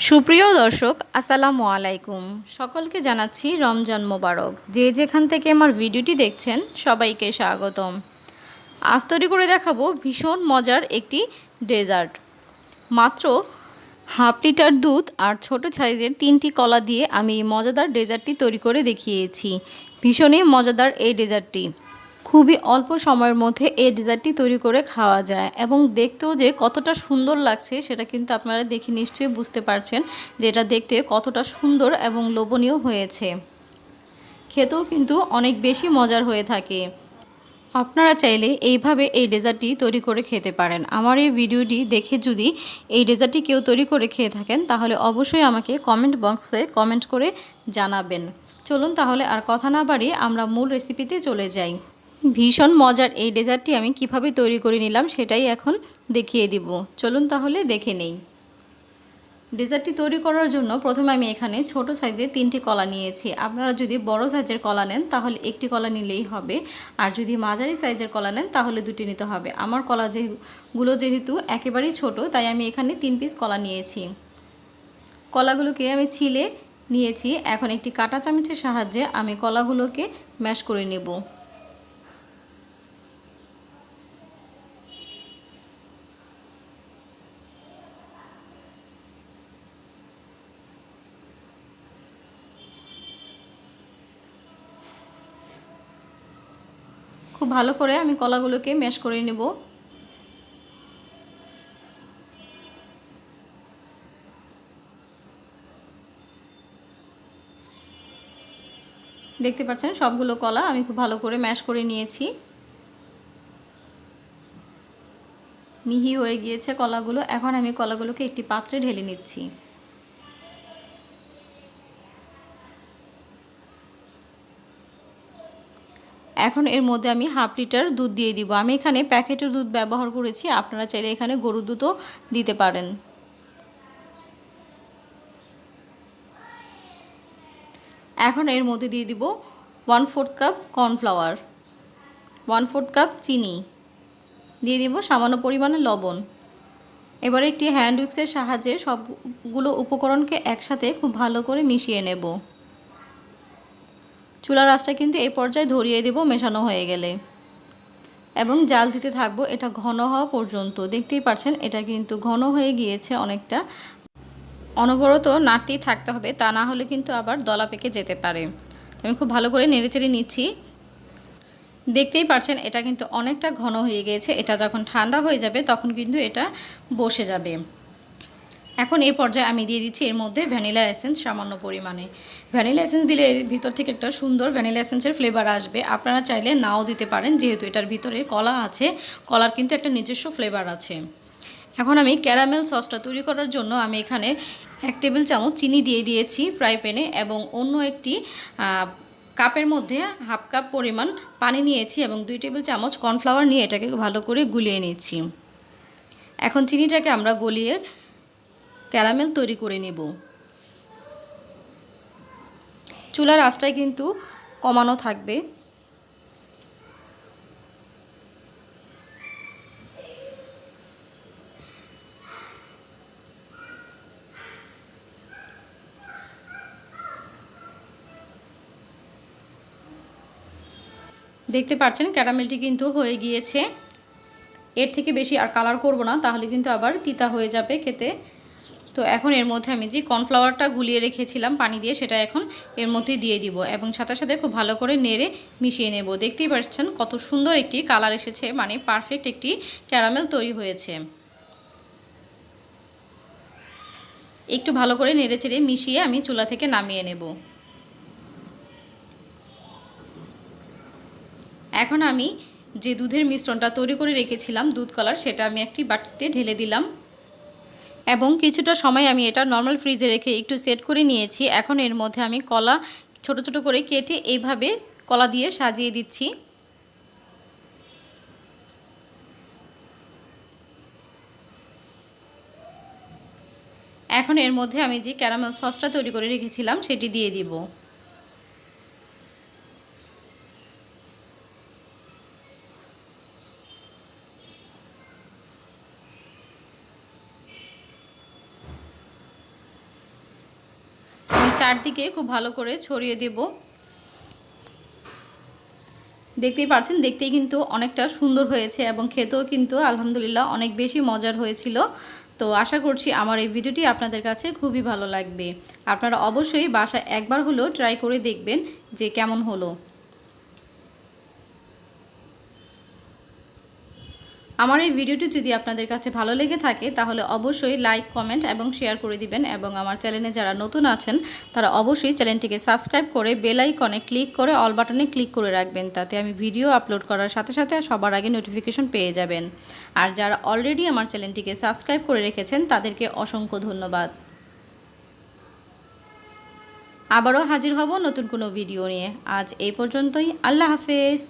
সুপ্রিয় দর্শক আসসালামু আলাইকুম। সকলকে জানাচ্ছি রমজান মোবারক। যে যেখান থেকে আমার ভিডিওটি দেখছেন সবাইকে স্বাগতম। আজ তৈরি করে দেখাবো ভীষণ মজার একটি ডেজার্ট। মাত্র হাফ লিটার দুধ আর ছোট সাইজের 3টি কলা দিয়ে আমি মজাদার ডেজার্টটি তৈরি করে দেখিয়েছি। ভীষণই মজাদার এই ডেজার্টটি। খুবই অল্প সময়ের মধ্যে এই ডেজার্টটি তৈরি করে খাওয়া যায় এবং দেখতেও যে কতটা সুন্দর লাগছে সেটা কিন্তু আপনারা দেখে নিশ্চয়ই বুঝতে পারছেন যে এটা দেখতে কতটা সুন্দর এবং লোভনীয় হয়েছে। খেতেও কিন্তু অনেক বেশি মজার হয়ে থাকে। আপনারা চাইলে এইভাবে এই ডেজার্টটি তৈরি করে খেতে পারেন। আমার এই ভিডিওটি দেখে যদি এই ডেজার্টটি কেউ তৈরি করে খেয়ে থাকেন তাহলে অবশ্যই আমাকে কমেন্ট বক্সে কমেন্ট করে জানাবেন। চলুন তাহলে আর কথা না বাড়িয়ে আমরা মূল রেসিপিতে চলে যাই। ভীষণ মজার এই ডেজার্টটি আমি কিভাবে তৈরি করে নিলাম সেটাই এখন দেখিয়ে দিব। চলুন তাহলে দেখে নেই। ডেজার্টটি তৈরি করার জন্য প্রথমে আমি এখানে ছোট সাইজের 3টি কলা নিয়েছি। আপনারা যদি বড় সাইজের কলা নেন তাহলে একটি কলা নিলেই হবে, আর যদি মাঝারি সাইজের কলা নেন তাহলে দুটি নিতে হবে। আমার কলা যেহেতু একেবারেই ছোট তাই আমি এখানে 3 পিস কলা নিয়েছি। কলাগুলোকে আমি ছিলে নিয়েছি। এখন একটি কাঁটা চামচের সাহায্যে আমি কলাগুলোকে ম্যাশ করে নেব। খুব ভালো করে আমি কলাগুলোকে ম্যাশ করে নেব। দেখতে পাচ্ছেন সবগুলো কলা আমি খুব ভালো করে ম্যাশ করে নিয়েছি। মিহি হয়ে গিয়েছে কলাগুলো। এখন আমি কলাগুলোকে একটি পাত্রে ঢেলে নিচ্ছি। এখন এর মধ্যে আমি হাফ লিটার দুধ দিয়ে দিব। আমি এখানে প্যাকেটের দুধ ব্যবহার করেছি, আপনারা চাইলে এখানে গরুর দুধও দিতে পারেন। এখন এর মধ্যে দিয়ে দিব 1/4 কাপ কর্নফ্লাওয়ার, 1/4 কাপ চিনি, দিয়ে দিব সামান্য পরিমাণে লবণ। এবারে একটি হ্যান্ড উইক্সের সাহায্যে সবগুলো উপকরণকে একসাথে খুব ভালো করে মিশিয়ে নেব। চুলার আঁচটা কিন্তু এই পর্যায়ে ধরিয়ে দেব মেশানো হয়ে গেলে, এবং জাল দিতে থাকবো এটা ঘন হওয়া পর্যন্ত। দেখতেই পাচ্ছেন এটা কিন্তু ঘন হয়ে গিয়েছে অনেকটা। অনবরত নাড়তেই থাকতে হবে, তা না হলে কিন্তু আবার দলা পেকে যেতে পারে। আমি খুব ভালো করে নেড়েচেড়ে নিচ্ছি। দেখতেই পাচ্ছেন এটা কিন্তু অনেকটা ঘন হয়ে গিয়েছে। এটা যখন ঠান্ডা হয়ে যাবে তখন কিন্তু এটা বসে যাবে। এখন এই পর্যায়ে আমি দিয়ে দিচ্ছি এর মধ্যে ভ্যানিলা এসেন্স সামান্য পরিমাণে। ভ্যানিলা এসেন্স দিলে এর ভিতর থেকে একটা সুন্দর ভ্যানিলা এসেন্সের ফ্লেভার আসবে। আপনারা চাইলে নাও দিতে পারেন, যেহেতু এটার ভিতরে কলা আছে, কলার কিন্তু একটা নিজস্ব ফ্লেভার আছে। এখন আমি ক্যারামেল সসটা তৈরি করার জন্য আমি এখানে 1 টেবিল চামচ চিনি দিয়ে দিয়েছি ফ্রাই প্যানে, এবং অন্য একটি কাপের মধ্যে হাফ কাপ পরিমাণ পানি নিয়েছি এবং 2 টেবিল চামচ কর্নফ্লাওয়ার নিয়ে এটাকে ভালো করে গুলিয়ে নিচ্ছি। এখন চিনিটাকে আমরা গলিয়ে ক্যারামেল তৈরি করে নেব। চুলার আঁচটাই কিন্তু কমানো থাকবে। দেখতে পাচ্ছেন ক্যারামেলটি কিন্তু হয়ে গিয়েছে। এর থেকে বেশি আর কালার করব না, তাহলে কিন্তু আবার তিতা হয়ে যাবে খেতে। তো এখন এর মধ্যে আমি যে কর্নফ্লাওয়ারটা গুলিয়ে রেখেছিলাম পানি দিয়ে, সেটা এখন এর মধ্যে দিয়ে দিব এবং সাথে সাথে খুব ভালো করে নেড়ে মিশিয়ে নেব। দেখতেই পাচ্ছেন কত সুন্দর একটি কালার এসেছে, মানে পারফেক্ট একটি ক্যারামেল তৈরি হয়েছে। একটু ভালো করে নেড়ে চেড়ে মিশিয়ে আমি চুলা থেকে নামিয়ে নেব। এখন আমি যে দুধের মিশ্রণটা তৈরি করে রেখেছিলাম দুধ কলার, সেটা আমি একটি বাটিতে ঢেলে দিলাম এবং কিছুটা সময় আমি এটা নর্মাল ফ্রিজে রেখে একটু সেট করে নিয়েছি। এখন এর মধ্যে আমি কলা ছোট ছোট করে কেটে এইভাবে কলা দিয়ে সাজিয়ে দিচ্ছি। এখন এর মধ্যে আমি যে ক্যারামেল সসটা তৈরি করে রেখেছিলাম সেটি দিয়ে দিব। চারদিকে খুব ভালো করে ছড়িয়ে দেব। দেখতেই পাচ্ছেন, দেখতেই কিন্তু অনেকটা সুন্দর হয়েছে এবং খেতেও কিন্তু আলহামদুলিল্লাহ অনেক বেশি মজার হয়েছিল। তো আশা করছি আমার এই ভিডিওটি আপনাদের কাছে খুবই ভালো লাগবে। আপনারা অবশ্যই বাসায় একবার হলেও ট্রাই করে দেখবেন যে কেমন হলো। আমার এই ভিডিওটি যদি আপনাদের কাছে ভালো লেগে থাকে তাহলে অবশ্যই লাইক, কমেন্ট এবং শেয়ার করে দিবেন এবং আমার চ্যানেলে যারা নতুন আছেন তারা অবশ্যই চ্যানেলটিকে সাবস্ক্রাইব করে বেল আইকনে ক্লিক করে অল বাটনে ক্লিক করে রাখবেন। তাতে আমি ভিডিও আপলোড করার সাথে সাথে সবার আগে নোটিফিকেশন পেয়ে যাবেন। আর যারা অলরেডি আমার চ্যানেলটিকে সাবস্ক্রাইব করে রেখেছেন তাদেরকে অসংখ্য ধন্যবাদ। আবারও হাজির হব নতুন কোনো ভিডিও নিয়ে। আজ এই পর্যন্তই। আল্লাহ হাফেজ।